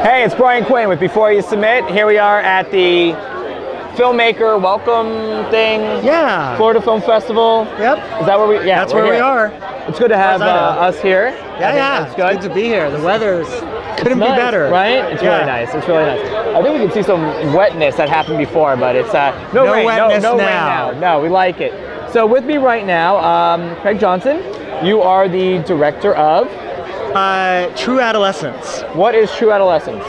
Hey, it's Brian Quain with Before You Submit. Here we are at the filmmaker welcome thing. Yeah. Florida Film Festival. Yep. Is that where we? Yeah, that's where we are. It's good to have us here. Yeah. It's good. It's good to be here. The weather's couldn't be better. Right? It's really nice. It's really nice. I think we can see some wetness that happened before, but it's no rain. Wetness no now. Rain now. No, we like it. So with me right now, Craig Johnson. You are the director of True Adolescents. What is True Adolescents?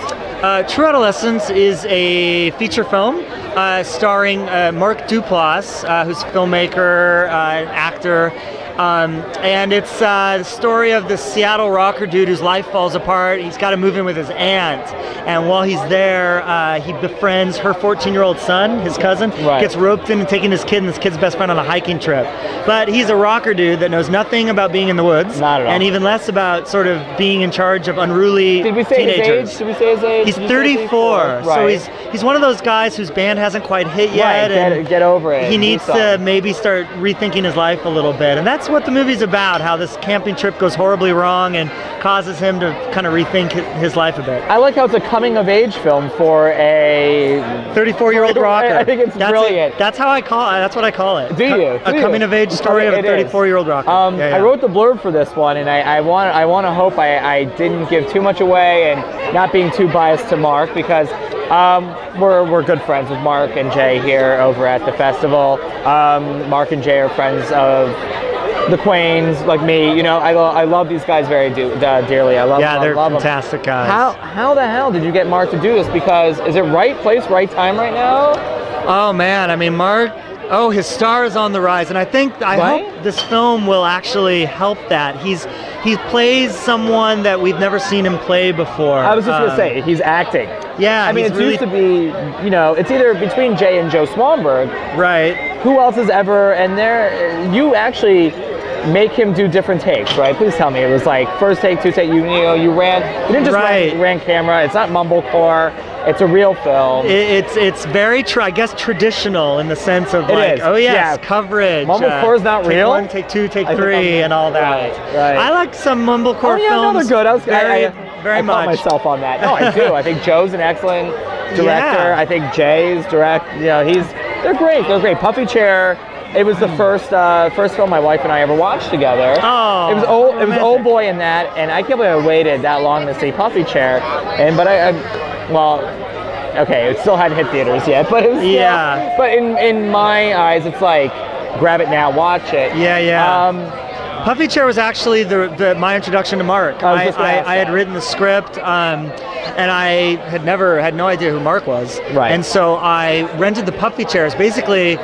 True Adolescents is a feature film starring Mark Duplass, who's a filmmaker, an actor, and it's the story of this Seattle rocker dude whose life falls apart. He's got to move in with his aunt, and while he's there, he befriends her 14-year-old son, his cousin, gets roped into taking his kid and his kid's best friend on a hiking trip. But he's a rocker dude that knows nothing about being in the woods, not at all, and even less about sort of being in charge of unruly Did we say teenagers. his age? Did we say his age? He's 34, so he's one of those guys whose band hasn't quite hit yet. And get over it. He needs to maybe start rethinking his life a little bit, and that's what the movie's about. How this camping trip goes horribly wrong and causes him to kind of rethink his life a bit. I like how it's a coming-of-age film for a 34-year-old rocker. I think it's brilliant. That's how I call it. That's what I call it. Do you? A coming-of-age story of a 34-year-old rocker. I wrote the blurb for this one, and I want to hope I didn't give too much away and not being too biased to Mark, because we're good friends with Mark and Jay here over at the festival. Mark and Jay are friends of the Quains, like me. You know, I love these guys very dearly. I love they're love fantastic them. guys. How the hell did you get Mark to do this? Because is it right place, right time right now? Oh man, I mean, Mark. Oh, his star is on the rise, and I hope this film will actually help that. He plays someone that we've never seen him play before. I was just gonna say, he's acting. Yeah, I mean, it used to be, you know, it's either between Jay and Joe Swanberg. Right. Who else has ever? And you actually make him do different takes, right? Please tell me. It was like first take, two take. You didn't just ran camera. It's not mumblecore. It's a real film. It's very, I guess, traditional in the sense of coverage. Mumblecore is not real. Take one, take two, take three, and all that. Right. I like some mumblecore films. No, they're good. I caught myself on that. No, I do. I think Joe's an excellent director. Yeah. I think Jay's they're great. They're great. Puffy Chair. It was the first film my wife and I ever watched together. Oh, it was Old Boy in that, and I can't believe I waited that long to see Puffy Chair. Okay, it still hadn't hit theaters yet, but it was still, but in my eyes, it's like, grab it now, watch it. Puffy Chair was actually my introduction to Mark. I had written the script, and I had no idea who Mark was. Right. And so I rented the Puffy Chairs basically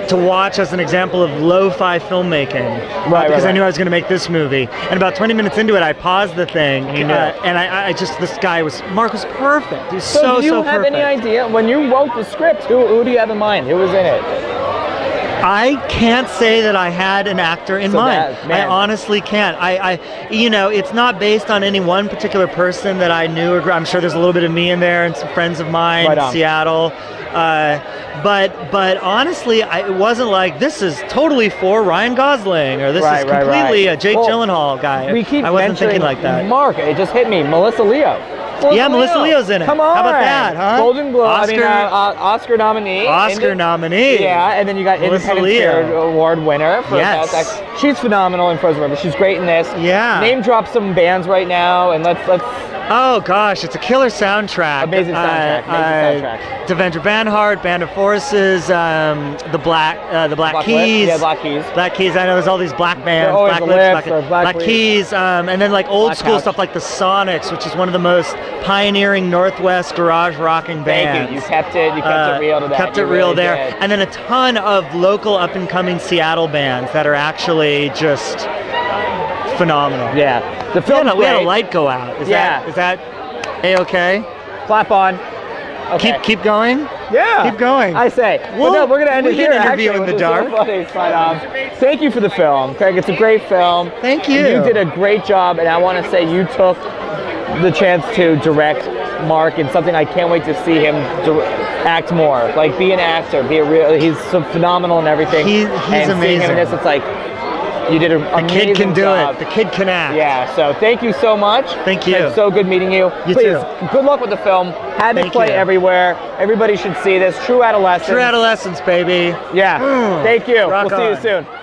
to watch as an example of lo-fi filmmaking, because I knew I was going to make this movie. And about 20 minutes into it, I paused the thing, and Mark was perfect. He was so perfect. Do you have any idea, when you wrote the script, who do you have in mind? Who was in it? I can't say that I had an actor in mind. I honestly can't. It's not based on any one particular person that I knew. I'm sure there's a little bit of me in there and some friends of mine in Seattle. But honestly, it wasn't like this is totally for Ryan Gosling or this is completely a Jake Gyllenhaal guy. I wasn't thinking like that. Mark, it just hit me. Melissa Leo. Melissa Leo's in it. Come on. How about that, huh? Golden Globe. Oscar nominee. Oscar nominee. Yeah, and then you got Melissa Independent Spirit Award winner for Best Actress. She's phenomenal in Frozen River. She's great in this. Yeah. Name drop some bands right now, and let's. Oh gosh, it's a killer soundtrack. Amazing soundtrack. Devendra Banhart, Band of Forces, the Black Keys. Yeah, Black Keys. Black Keys. I know there's all these black bands. Black Keys, and then like old school stuff like the Sonics, which is one of the most pioneering Northwest garage rocking bands. Thank you. You kept it real to that. Kept it real there. And then a ton of local up and coming Seattle bands that are actually just phenomenal. Yeah. The film we had a light go out. Is that A-okay? Clap on. Okay. Keep going? Yeah. Keep going. I say. We're going to end it here. Interview in the dark. So funny, but, thank you for the film, Craig. It's a great film. Thank you. You did a great job, and I want to say you took the chance to direct Mark in something I can't wait to see him act more. Like, be an actor. He's so phenomenal in everything. He's amazing. Seeing him in this, it's like, You did an amazing The kid can do job. it. The kid can act. Yeah, so thank you so much. Thank you. It's so good meeting you. You Please, too. good luck with the film. Had to Thank play you. everywhere. Everybody should see this. True Adolescents. True Adolescents, baby. Yeah. Thank you. Rock We'll see you on. soon.